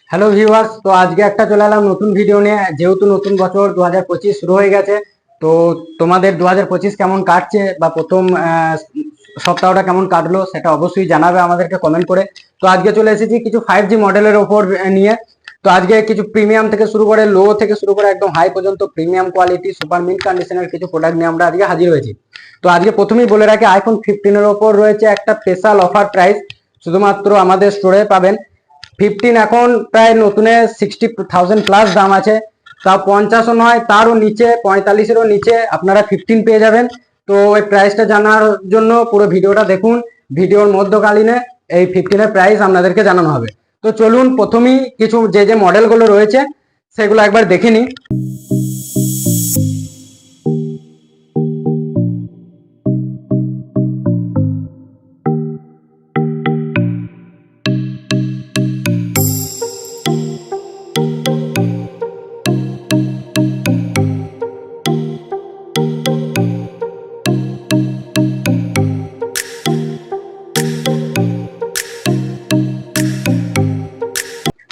Hello viewers, তো আজকে একটা চলে এলাম নতুন ভিডিও নিয়ে। যেহেতু নতুন বছর 2025 শুরু হয়ে গেছে, তো তোমাদের 2025 কেমন কাটছে বা প্রথম সপ্তাহটা কেমন কাটলো সেটা অবশ্যই জানাবে আমাদেরকে কমেন্ট করে। তো আজকে চলে এসেছি কিছু 5G মডেলের ওপর নিয়ে। তো আজকে কিছু প্রিমিয়াম থেকে শুরু করে লো থেকে শুরু করে একদম হাই পর্যন্ত প্রিমিয়াম কোয়ালিটি সুপার মিন্ট কন্ডিশনের কিছু প্রোডাক্ট নিয়ে আমরা আজকে হাজির হয়েছি। তো আজকে প্রথমেই বলে রাখি, আইফোন 15 এর ওপর রয়েছে একটা স্পেশাল অফার প্রাইস, শুধুমাত্র আমাদের স্টোরে পাবেন। 15 এখন প্রায় নতুনে 60,000 প্লাস দাম আছে, তাও 50ও নয়, তারও নিচে 45-এরও নিচে আপনারা 15 পেয়ে যাবেন। তো এই প্রাইসটা জানার জন্য পুরো ভিডিওটা দেখুন। ভিডিওর মধ্যকালীনে এই 15 এর প্রাইস আপনাদেরকে জানানো হবে। তো চলুন প্রথমেই কিছু যে মডেলগুলো রয়েছে সেগুলো একবার দেখে নিই।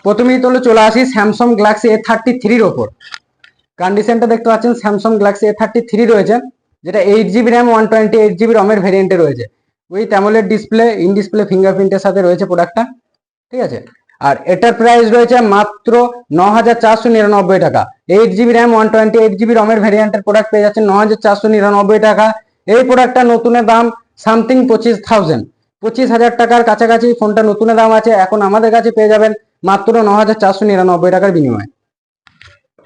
প্রথমেই তো চলে আসি স্যামসাং গ্যালাক্সি A33 এর ওপর। কন্ডিশনটা দেখতে পাচ্ছেন, স্যামসাং গ্যালাক্সি A33 রয়েছে, যেটা 8GB র্যাম 128GB রমের ভেরিয়েন্টে রয়েছে। With AMOLED display, in display ফিঙ্গারপ্রিন্টের সাথে রয়েছে প্রোডাক্টটা, ঠিক আছে। আর এটার প্রাইস রয়েছে মাত্র 9,499 টাকা। 8GB র্যাম 128GB রমের ভেরিয়েন্টের প্রোডাক্ট পেয়ে যাচ্ছেন 9,499 টাকা। এই প্রোডাক্টটা নতুনের দাম সামথিং 25,000 টাকার কাছাকাছি ফোনটা নতুনের দাম আছে। এখন আমাদের কাছে পেয়ে যাবেন মাত্র 9,499 টাকার বিনিময়ে।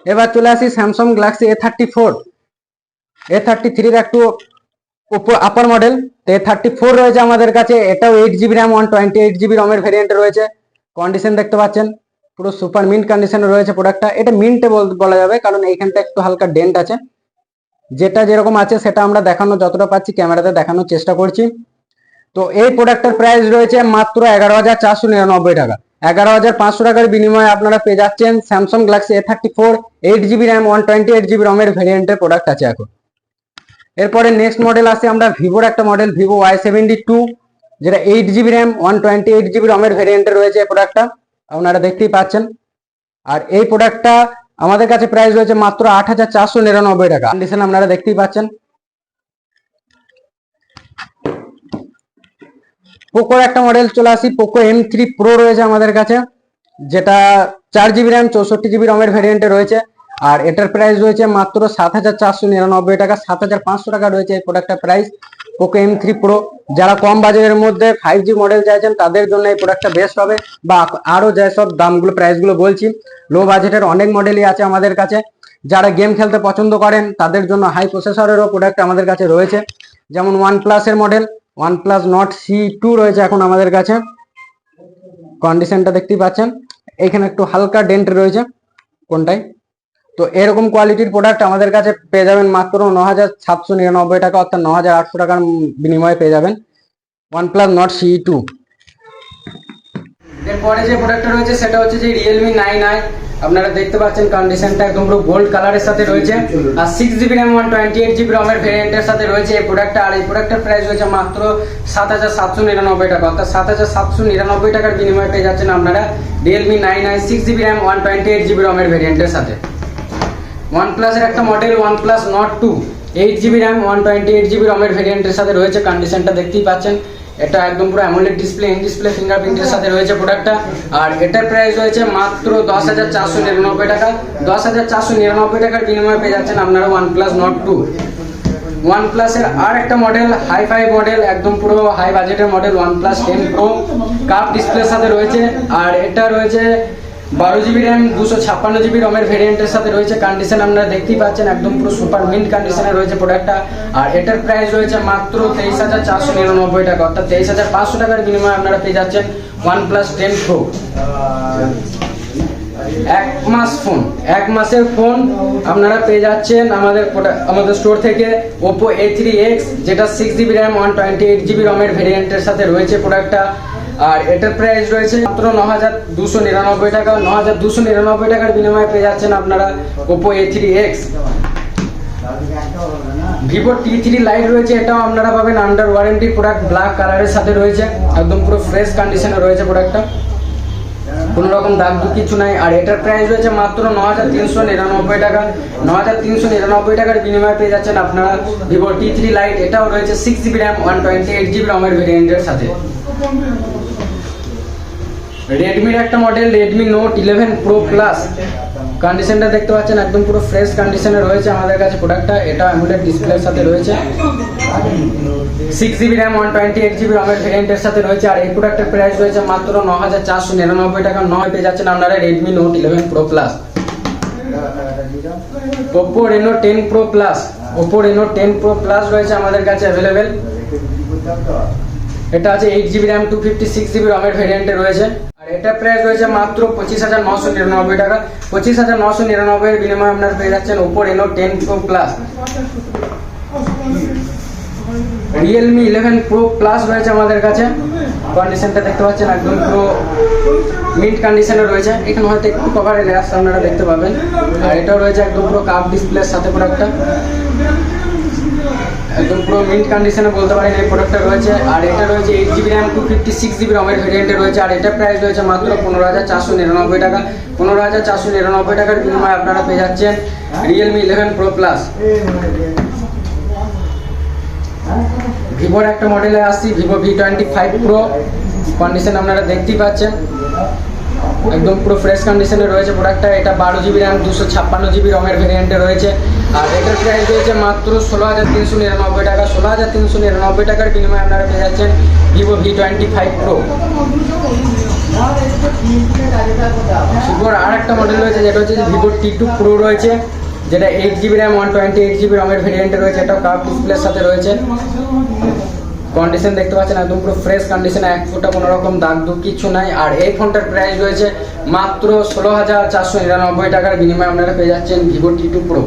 এবার চলে আসি স্যামসাং গ্যালাক্সি A33 একটু আপার মডেল। তো A34 রয়েছে আমাদের কাছে, এটাও 8GB র্যাম 128GB রমের ভেরিয়েন্টে রয়েছে। কন্ডিশন দেখতে পাচ্ছেন পুরো সুপার মিন্ট কন্ডিশনে রয়েছে প্রোডাক্টটা। এটা মিন্টে বলা যাবে, কারণ এইখানটা একটু হালকা ডেন্ট আছে। যেটা যেরকম আছে সেটা আমরা দেখানো যতটা পাচ্ছি ক্যামেরাতে দেখানোর চেষ্টা করছি। তো এই প্রোডাক্টের প্রাইস রয়েছে মাত্র 11,499 টাকা। 11,500 টাকার বিনিময়ে আপনারা পেয়ে যাচ্ছেন Samsung Galaxy A34 8GB RAM 128GB রমের ভেরিয়েন্টের প্রোডাক্ট আছে এখন। এরপরে নেক্সট মডেল আসে আমরা ভিভোর একটা মডেল, ভিভো Y72, যেটা 8GB র্যাম 128GB রমের ভেরিয়েন্টে রয়েছে। এই প্রোডাক্টটা আপনারা দেখতেই পাচ্ছেন। আর এই প্রোডাক্টটা আমাদের কাছে প্রাইস রয়েছে মাত্র 8,499 টাকা। কন্ডিশন আপনারা দেখতেই পাচ্ছেন। পোকোর একটা মডেল চলে আসি, পোকো M3 Pro রয়েছে আমাদের কাছে, যেটা 4GB র্যাম 64GB রমের ভেরিয়েন্টে রয়েছে। আর এটার প্রাইস রয়েছে মাত্র 7,499 টাকা। 7,500 টাকা রয়েছে এই প্রোডাক্টটার প্রাইস, পোকো M3 Pro। যারা কম বাজেটের মধ্যে 5G মডেল চাইছেন তাদের জন্য এই প্রোডাক্টটা বেস্ট হবে। বা আরো যেসব দামগুলো প্রাইসগুলো বলছি, লো বাজেটের অনেক মডেলই আছে আমাদের কাছে। যারা গেম খেলতে পছন্দ করেন তাদের জন্য হাই প্রসেসরেরও প্রোডাক্ট আমাদের কাছে রয়েছে, যেমন OnePlus এর মডেল OnePlus Nord C2 রয়েছে এখন আমাদের কাছে। কন্ডিশনটা দেখতেই পাচ্ছেন, এখানে একটু হালকা ডেন্ট রয়েছে কোনটাই। তো এরকম কোয়ালিটির প্রোডাক্ট আমাদের কাছে পেয়ে যাবেন মাত্র 9,799 টাকা, অর্থাৎ 9,800 টাকার বিনিময়ে পেয়ে যাবেন OnePlus Nord CE2। এরপরে যে প্রোডাক্টটা রয়েছে সেটা হচ্ছে যে Realme 9i। আপনারা দেখতে পাচ্ছেন কন্ডিশনটা একদম পুরো গোল্ড কালারের সাথে রয়েছে। আর 6GB র্যাম 128GB রমের ভেরিয়েন্টের সাথে রয়েছে এই প্রোডাক্টটা। আর এই প্রোডাক্টের প্রাইস রয়েছে মাত্র 7,799 টাকা, অর্থাৎ 7,799 টাকার বিনিময়ে পেয়ে যাচ্ছেন আপনারা Realme 9i 6GB RAM 128GB রমের ভেরিয়েন্টের সাথে। OnePlus এর একটা model OnePlus Nord 2 8GB RAM 128GB রমের ভেরিয়েন্টের সাথে রয়েছে। কন্ডিশনটা দেখতেই পাচ্ছেন, এটা একদম পুরো অ্যামোলেড ডিসপ্লে, ইন ডিসপ্লে ফিঙ্গারপ্রিন্টের সাথে রয়েছে প্রোডাক্টটা। আর এটার প্রাইস রয়েছে মাত্র 10,499 টাকা। 10,499 টাকার বিনিময়ে পেয়ে যাচ্ছেন আপনারা OnePlus Nord 2। OnePlus এর আর একটা মডেল হাই-ফাই মডেল, একদম পুরো হাই বাজেটের মডেল OnePlus 10 Pro কাপ ডিসপ্লের সাথে রয়েছে। আর এটা রয়েছে 12GB র্যাম 256GB রমের ভেরিয়েন্টের সাথে রয়েছে। কন্ডিশন আপনারা দেখতেই পাচ্ছেন, একদম পুরো সুপার মিন্ট কন্ডিশনে রয়েছে প্রোডাক্টটা। আর এটার প্রাইস রয়েছে মাত্র 23,499 টাকা, অর্থাৎ 23,500 টাকার বিনিময়ে আপনারা পেয়ে যাচ্ছেন OnePlus 10 Pro। এক মাসের ফোন আপনারা পেয়ে যাচ্ছেন আমাদের স্টোর থেকে Oppo A3X, যেটা 6GB র্যাম 128GB রমের ভেরিয়েন্টের সাথে রয়েছে প্রোডাক্টটা। আর এটার প্রাইস রয়েছে মাত্র 9,299 টাকা। 9,299 টাকার বিনিময়ে পেয়ে যাচ্ছেন আপনারা Oppo A3X। Vivo T3 Lite রয়েছে, এটাও আপনারা পাবেন আন্ডার ওয়ারেন্টি প্রোডাক্ট, ব্ল্যাক কালারের সাথে রয়েছে, একদম পুরো ফ্রেশ কন্ডিশনে রয়েছে প্রোডাক্টটা। কোনো রকম দাগ দুঃখ কিছু নাই। আর এটার প্রাইস রয়েছে মাত্র 9399 টাকা। 9399 টাকার বিনিময়ে পেয়ে যাচ্ছেন আপনারা ভিভো T3 লাইট। এটাও রয়েছে 6GB র্যাম 128GB রমের ভেরিয়েন্টের সাথে। রেডমির একটা model Redmi note 11 pro plus, কন্ডিশনটা দেখতে পাচ্ছেন একদম পুরো ফ্রেশ কন্ডিশনে রয়েছে আমাদের কাছে প্রোডাক্টটা। এটা অ্যামোলেড ডিসপ্লের সাথে রয়েছে, 6GB র্যাম 128GB রমের ভেরিয়েন্টের সাথে রয়েছে। আর এই প্রোডাক্টের প্রাইস রয়েছে মাত্র 9499 টাকা। 9 পেয়ে যাচ্ছেন আপনারা Redmi note 11 pro plus. Oppo Reno 10 Pro Plus, Oppo Reno 10 Pro Plus রয়েছে আমাদের কাছে অ্যাভেলেবেল। এটা আছে 8GB র্যাম 256GB রমের ভেরিয়েন্টে রয়েছে। আর এটা প্রাইস রয়েছে মাত্র 25999 টাকা। 25999 এর বিনিময়ে আপনারা পেয়ে যাচ্ছেন Oppo Reno 10 Pro Plus। Realme 11 Pro Plus রয়েছে আমাদের কাছে, কন্ডিশনটা দেখতে পাচ্ছেন একদম পুরো মিন্ট কন্ডিশনে রয়েছে। এখানে হয়তো একটু কভারে লেয়ার আপনারা দেখতে পাবেন। আর এটাও রয়েছে একদম পুরো কাপ ডিসপ্লের সাথে প্রোডাক্টটা, একদম পুরো মিন্ট কন্ডিশনে বলতে পারেন এই প্রোডাক্টটা রয়েছে। আর এটা রয়েছে 8GB র্যাম 256GB রমের ভেরিয়েন্টে রয়েছে। আর এটা প্রাইস রয়েছে মাত্র 15499 টাকা। 15499 টাকার বিনিময়ে আপনারা পেয়ে যাচ্ছেন Realme 11 Pro Plus। ভিভোর একটা মডেলে আসছি ভিভো V25 Pro, কন্ডিশন আপনারা দেখতেই পাচ্ছেন একদম পুরো ফ্রেশ কন্ডিশনে রয়েছে প্রোডাক্টটা। এটা 12GB র্যাম 256GB রমের ভেরিয়েন্টে রয়েছে। আর এটার প্রাইস রয়েছে মাত্র 16399 টাকা। 16399 টাকার বিনিময়ে আপনারা পেয়ে যাচ্ছেন ভিভো V25 Pro। ভিভোর আর একটা মডেল রয়েছে যেটা হচ্ছে ভিভো T2 Pro রয়েছে, যেটা 8GB র্যাম 128GB রমের ভেরিয়েন্টে রয়েছে। এটাও কার্ভ ডিসপ্লের সাথে রয়েছে। কন্ডিশন দেখতে পাচ্ছেন একদম পুরো ফ্রেশ কন্ডিশনে, এক ফোঁটা কোনো রকম দাগ দুঃখ কিছু নাই। আর এই ফোনটার প্রাইস রয়েছে মাত্র 16499 টাকার বিনিময়ে আপনারা পেয়ে যাচ্ছেন ভিভো T2 Pro।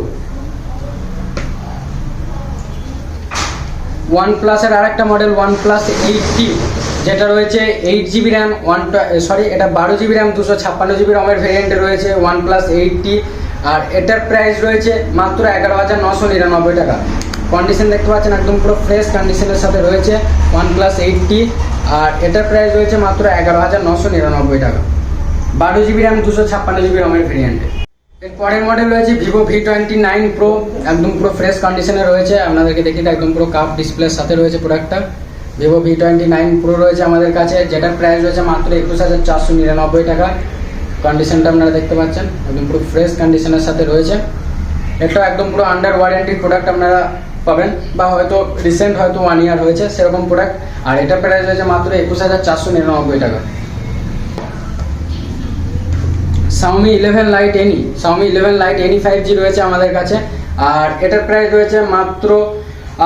OnePlus এর আরেকটা মডেল OnePlus 8T, যেটা রয়েছে 8GB র্যাম এটা 12GB র্যাম 256GB রমের ভেরিয়েন্টে রয়েছে OnePlus 8T। আর এটার প্রাইস রয়েছে মাত্র 11999 টাকা। কন্ডিশন দেখতে পাচ্ছেন একদম পুরো ফ্রেশ কন্ডিশনের সাথে রয়েছে OnePlus 8T। আর এটার প্রাইস রয়েছে মাত্র 11999 টাকা, 12GB র্যাম 256GB রমের ভেরিয়েন্টে। এর পরের মডেল রয়েছে ভিভো V29 Pro, একদম পুরো ফ্রেশ কন্ডিশনে রয়েছে। আপনাদেরকে দেখি একদম পুরো কাপ ডিসপ্লের সাথে রয়েছে প্রোডাক্টটা। ভিভো V29 Pro রয়েছে আমাদের কাছে, যেটার প্রাইস রয়েছে মাত্র 21499 টাকা। কন্ডিশনটা আপনারা দেখতে পাচ্ছেন একদম পুরো ফ্রেশ কন্ডিশনের সাথে রয়েছে। এটা একদম পুরো আন্ডার ওয়ারেন্টি প্রোডাক্ট আপনারা পাবেন, বা হয়তো রিসেন্ট হয়তো 1 ইয়ার হয়েছে সেরকম প্রোডাক্ট। আর এটা প্রাইস রয়েছে মাত্র 21499 টাকা। Xiaomi 11 Lite Any, Xiaomi 11 Lite Any 5G রয়েছে আমাদের কাছে। আর এটার প্রাইস রয়েছে মাত্র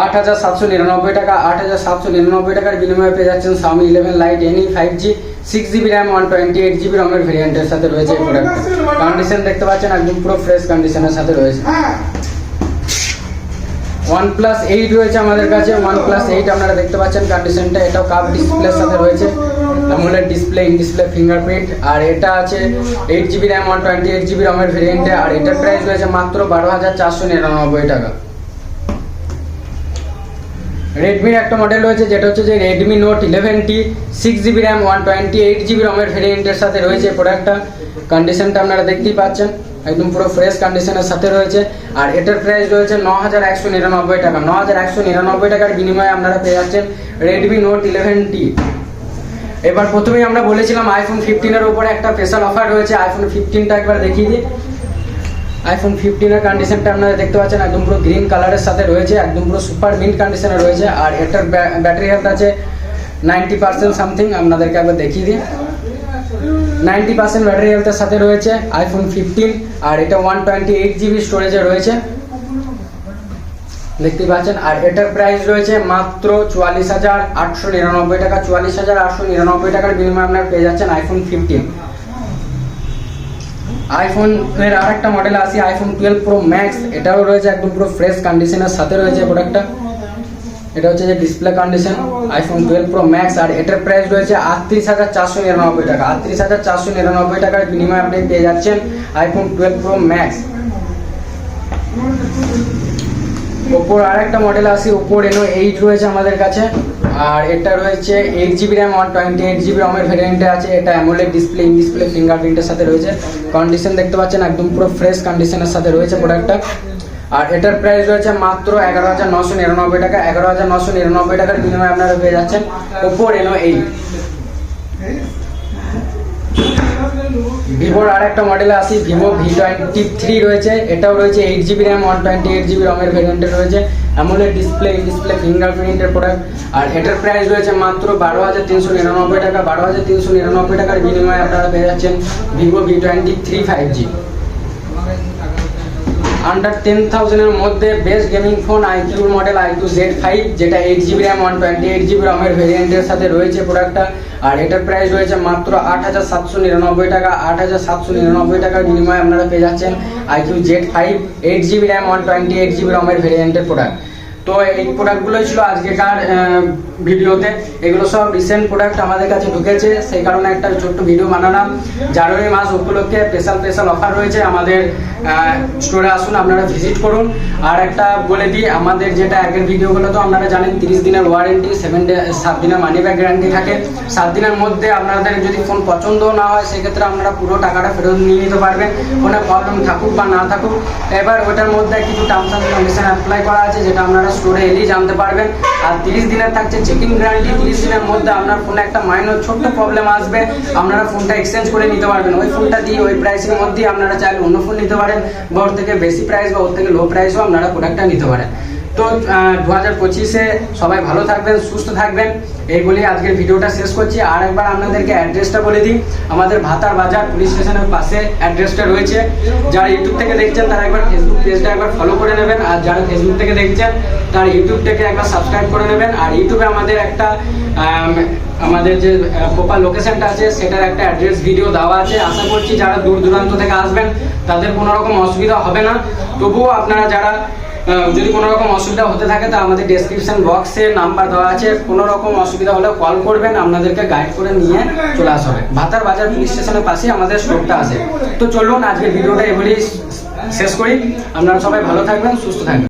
8799 টাকা। 8799 টাকার বিনিময়ে পেয়ে যাচ্ছেন Xiaomi 11 Lite Any 5G, 6GB RAM 128GB রমের ভেরিয়েন্টের সাথে রয়েছে এই প্রোডাক্টটা। কন্ডিশন দেখতে পাচ্ছেন একদম পুরো ফ্রেশ কন্ডিশনের সাথে রয়েছে। OnePlus 8 রয়েছে আমাদের কাছে। OnePlus 8 আপনারা দেখতে পাচ্ছেন কন্ডিশনটা, এটাও কার্ভ ডিসপ্লের সাথে রয়েছে, AMOLED display, in display fingerprint. আর এটা আছে 8GB র্যাম 128GB রমের ভেরিয়েন্টে। আর এটার প্রাইস রয়েছে মাত্র 12499 টাকা। রেডমির একটা মডেল রয়েছে যেটা হচ্ছে যে Redmi note 11T, 6GB RAM 128GB রমের ভেরিয়েন্টের সাথে রয়েছে প্রোডাক্টটা। কন্ডিশনটা আপনারা দেখতেই পাচ্ছেন একদম পুরো ফ্রেশ কন্ডিশনের সাথে রয়েছে। আর এটার প্রাইস রয়েছে 9199 টাকা। 9199 টাকার বিনিময়ে আপনারা পেয়ে যাচ্ছেন রেডমি নোট 11T। এবার প্রথমেই আমরা বলেছিলাম আইফোন 15 এর উপরে একটা স্পেশাল অফার রয়েছে। আইফোন 15টা একবার দেখিয়ে দিই। আইফোন 15 এর কন্ডিশনটা আপনারা দেখতে পাচ্ছেন একদম পুরো গ্রিন কালারের সাথে রয়েছে, একদম পুরো সুপার মিন্ট কন্ডিশনে রয়েছে। আর এটার ব্যাটারি হেলথ আছে 90% সামথিং, আপনাদেরকে একবার দেখিয়ে দিই। 90% ব্যাটারি হেলথের সাথে রয়েছে আইফোন 15। আর এটা 128GB স্টোরেজে রয়েছে, দেখতে পাচ্ছেন। আর এটার প্রাইস রয়েছে মাত্র 44899 টাকা। 44899 টাকার বিনিময়ে আপনারা পেয়ে যাচ্ছেন আইফোন 15। আইফোনের আরেকটা মডেল আছে আইফোন 12 Pro Max, এটাও রয়েছে একদম পুরো ফ্রেশ কন্ডিশনের সাথে রয়েছে প্রোডাক্টটা। এটা হচ্ছে যে display condition iPhone 12 Pro Max। আর এটার প্রাইস রয়েছে 38499 টাকা। 38499 টাকার বিনিময়ে আপনি পেয়ে যাচ্ছেন আইফোন 12 Pro Max। ওপোর আরেকটা মডেল আছে Oppo Reno 8 রয়েছে আমাদের কাছে। আর এটা রয়েছে 8GB র্যাম 128GB রমের ভেরিয়েন্টে আছে। এটা অ্যামোলেড ডিসপ্লে, ইন ডিসপ্লে ফিঙ্গারপ্রিন্টের সাথে রয়েছে। কন্ডিশন দেখতে পাচ্ছেন একদম পুরো ফ্রেশ কন্ডিশনের সাথে রয়েছে প্রোডাক্টটা। আর এটার প্রাইস রয়েছে মাত্র 11,999 টাকা। 11,999 টাকার বিনিময়ে আপনারা পেয়ে যাচ্ছেন Oppo Reno 8। ভিভোর আর একটা মডেলে আসি, ভিভো V23 রয়েছে। এটাও রয়েছে 8GB র্যাম 128GB রমের ভেরিয়েন্টে রয়েছে। অ্যামোলেড ডিসপ্লে, ইন ডিসপ্লে ফিঙ্গারপ্রিন্টের প্রোডাক্ট। আর এটার প্রাইস রয়েছে মাত্র 12,399 টাকা। 12,399 টাকার বিনিময়ে আপনারা পেয়ে যাচ্ছেন ভিভো V23 5G। আন্ডার 10,000 এর মধ্যে বেস্ট গেমিং ফোন আইকিউর মডেল iQOO Z5, যেটা 8GB র্যাম 128GB রমের ভেরিয়েন্টের সাথে রয়েছে প্রোডাক্টটা। আর এটার প্রাইস রয়েছে মাত্র 8,799 টাকা। 8,799 টাকার বিনিময়ে আপনারা পেয়ে যাচ্ছেন iQOO Z5 8GB RAM 128GB রমের ভেরিয়েন্টের প্রোডাক্ট। তো এই প্রোডাক্টগুলোই ছিল আজকেকার ভিডিওতে। এগুলো সব রিসেন্ট প্রোডাক্ট আমাদের কাছে ঢুকেছে, সেই কারণে একটা ছোট্ট ভিডিও বানালাম। জানুয়ারি মাস উপলক্ষে স্পেশাল অফার রয়েছে আমাদের স্টোরে, আসুন আপনারা ভিজিট করুন। আর একটা বলে দিই, আমাদের যেটা আগের ভিডিওগুলো তো আপনারা জানেন 30 দিনের ওয়ারেন্টি, 7 দিনের মানি ব্যাক গ্যারান্টি থাকে। 7 দিনের মধ্যে আপনাদের যদি ফোন পছন্দ না হয় সেক্ষেত্রে আপনারা পুরো টাকাটা ফেরত নিয়ে নিতে পারবেন, ফোনে প্রবলেম থাকুক বা না থাকুক। এবার ওটার মধ্যে কিছু টার্মস অ্যান্ড কন্ডিশন অ্যাপ্লাই করা আছে, যেটা আপনারা স্টোরে এলেই জানতে পারবেন। আর 30 দিনের থাকছে চেকিং গ্যারান্টি। 30 দিনের মধ্যে আপনার ফোনে একটা মাইনর ছোট্ট প্রবলেম আসবে, আপনারা ফোনটা এক্সচেঞ্জ করে নিতে পারবেন। ওই ফোনটা দিয়ে ওই প্রাইসের মধ্যেই আপনারা চাইলে অন্য ফোন নিতে পারেন, বা ওর থেকে বেশি প্রাইস বা ওর থেকে লো প্রাইসও আপনারা প্রোডাক্টটা নিতে পারেন। তো 2025-এ সবাই ভালো থাকবেন, সুস্থ থাকবেন, এই বলে আজকের ভিডিওটা শেষ করছি। আর একবার আপনাদেরকে অ্যাড্রেসটা বলে দিই, আমাদের ভাতার বাজার পুলিশ স্টেশনের পাশে অ্যাড্রেসটা রয়েছে। যারা ইউটিউব থেকে দেখছেন তারা একবার ফেসবুক পেজটা একবার ফলো করে নেবেন, আর যারা ফেসবুক থেকে দেখছেন তারা ইউটিউবটাকে একবার সাবস্ক্রাইব করে নেবেন। আর ইউটিউবে আমাদের একটা আমাদের যে প্রপার লোকেশনটা আছে সেটার একটা অ্যাড্রেস ভিডিও দেওয়া আছে। আশা করছি যারা দূর দূরান্ত থেকে আসবেন তাদের কোনো রকম অসুবিধা হবে না। তবুও আপনারা যারা যদি কোনো রকম অসুবিধা হতে থাকে তা আমাদের ডেসক্রিপশন বক্সে নাম্বার দেওয়া আছে, কোনো রকম অসুবিধা হলে কল করবেন, আপনাদেরকে গাইড করে নিয়ে চলে আসা হবে। ভাতার বাজার পুলিশ স্টেশনের পাশে আমাদের স্টোরটা আছে। তো চলুন আজকের ভিডিওটা এভাবেই শেষ করি। আপনারা সবাই ভালো থাকবেন, সুস্থ থাকবেন।